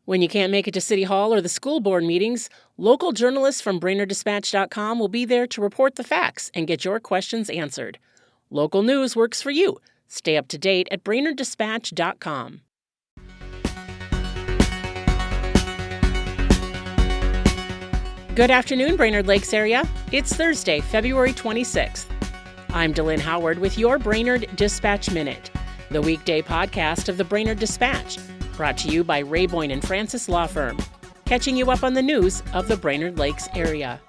When you can't make it to City Hall or the school board meetings, local journalists from BrainerdDispatch.com will be there to report the facts and get your questions answered. Local news works for you. Stay up to date at BrainerdDispatch.com. Good afternoon, Brainerd Lakes area. It's Thursday, February 26th. I'm Delynn Howard with your Brainerd Dispatch Minute, the weekday podcast of the Brainerd Dispatch, brought to you by Ray Boyne and Francis Law Firm, catching you up on the news of the Brainerd Lakes area.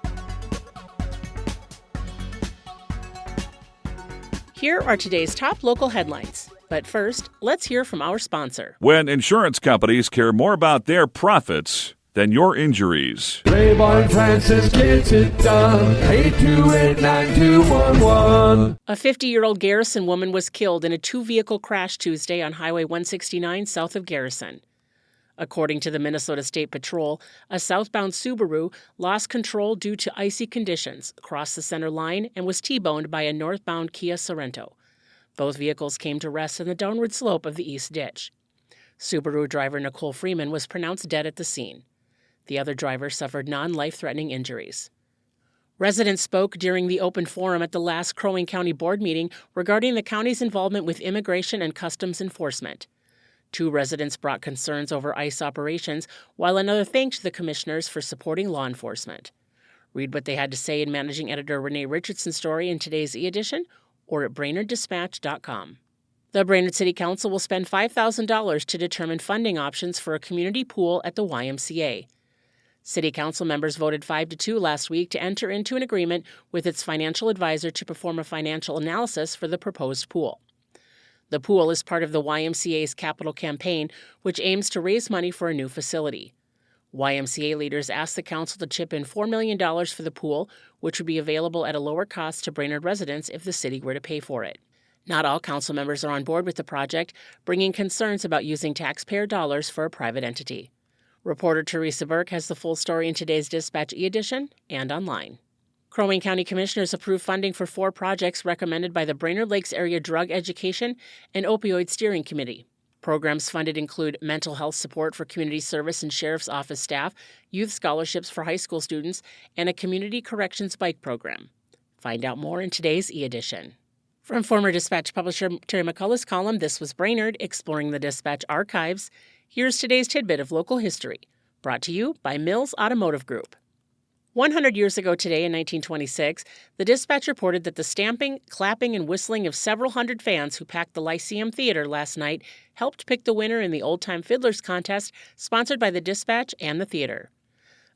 Here are today's top local headlines. But first, let's hear from our sponsor. When insurance companies care more about their profits than your injuries. Ray Boyne Francis gets it done. 828-9211. A 50-year-old Garrison woman was killed in a two-vehicle crash Tuesday on Highway 169 south of Garrison. According to the Minnesota State Patrol, a southbound Subaru lost control due to icy conditions, crossed the center line, and was T-boned by a northbound Kia Sorento. Both vehicles came to rest on the downward slope of the east ditch. Subaru driver Nicole Freeman was pronounced dead at the scene. The other driver suffered non-life-threatening injuries. Residents spoke during the open forum at the last Crow Wing County Board meeting regarding the county's involvement with immigration and customs enforcement. Two residents brought concerns over ICE operations, while another thanked the commissioners for supporting law enforcement. Read what they had to say in Managing Editor Renee Richardson's story in today's e-edition or at BrainerdDispatch.com. The Brainerd City Council will spend $5,000 to determine funding options for a community pool at the YMCA. City Council members voted 5-2 last week to enter into an agreement with its financial advisor to perform a financial analysis for the proposed pool. The pool is part of the YMCA's capital campaign, which aims to raise money for a new facility. YMCA leaders asked the council to chip in $4 million for the pool, which would be available at a lower cost to Brainerd residents if the city were to pay for it. Not all council members are on board with the project, bringing concerns about using taxpayer dollars for a private entity. Reporter Teresa Burke has the full story in today's Dispatch e-edition and online. Crow Wing County Commissioners approved funding for 4 projects recommended by the Brainerd Lakes Area Drug Education and Opioid Steering Committee. Programs funded include mental health support for community service and sheriff's office staff, youth scholarships for high school students, and a community corrections bike program. Find out more in today's e-edition. From former Dispatch publisher Terry McCullough's column, This Was Brainerd, Exploring the Dispatch Archives, here's today's tidbit of local history, brought to you by Mills Automotive Group. 100 years ago today, in 1926, the Dispatch reported that the stamping, clapping, and whistling of several hundred fans who packed the Lyceum Theater last night helped pick the winner in the Old Time Fiddlers contest sponsored by the Dispatch and the theater.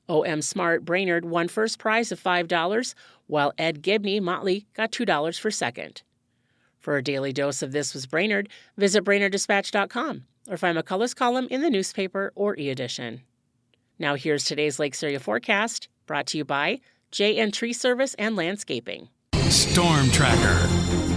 O.M. Smart Brainerd won first prize of $5, while Ed Gibney Motley got $2 for second. For a daily dose of This Was Brainerd, visit BrainerdDispatch.com or find McCullough's column in the newspaper or e-edition. Now here's today's Lakes Area forecast, brought to you by JN Tree Service and Landscaping. Storm Tracker.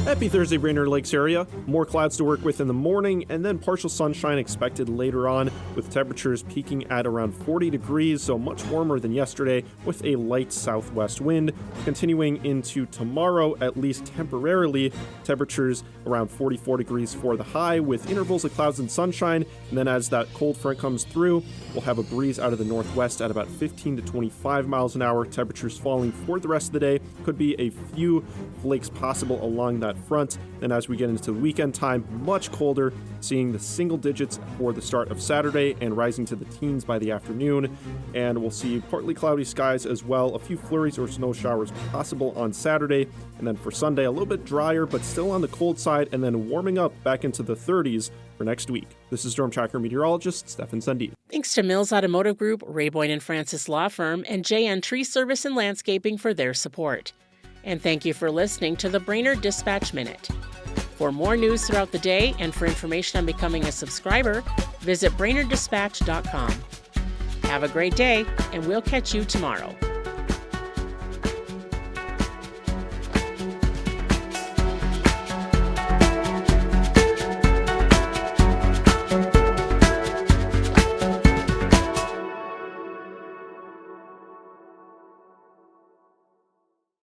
Happy Thursday, Brainerd Lakes area. More clouds to work with in the morning and then partial sunshine expected later on, with temperatures peaking at around 40 degrees, so much warmer than yesterday with a light southwest wind. Continuing into tomorrow, at least temporarily, temperatures around 44 degrees for the high with intervals of clouds and sunshine. And then as that cold front comes through, we'll have a breeze out of the northwest at about 15 to 25 miles an hour. Temperatures falling for the rest of the day. Could be a few flakes possible along that front. And as we get into the weekend time, much colder, seeing the single digits for the start of Saturday and rising to the teens by the afternoon. And we'll see partly cloudy skies as well, a few flurries or snow showers possible on Saturday. And then for Sunday, a little bit drier, but still on the cold side, and then warming up back into the 30s for next week. This is Storm Tracker meteorologist Stefan Sundin. Thanks to Mills Automotive Group, Ray Boyne and Francis Law Firm, and JN Tree Service and Landscaping for their support. And thank you for listening to the Brainerd Dispatch Minute. For more news throughout the day and for information on becoming a subscriber, visit BrainerdDispatch.com. Have a great day, and we'll catch you tomorrow.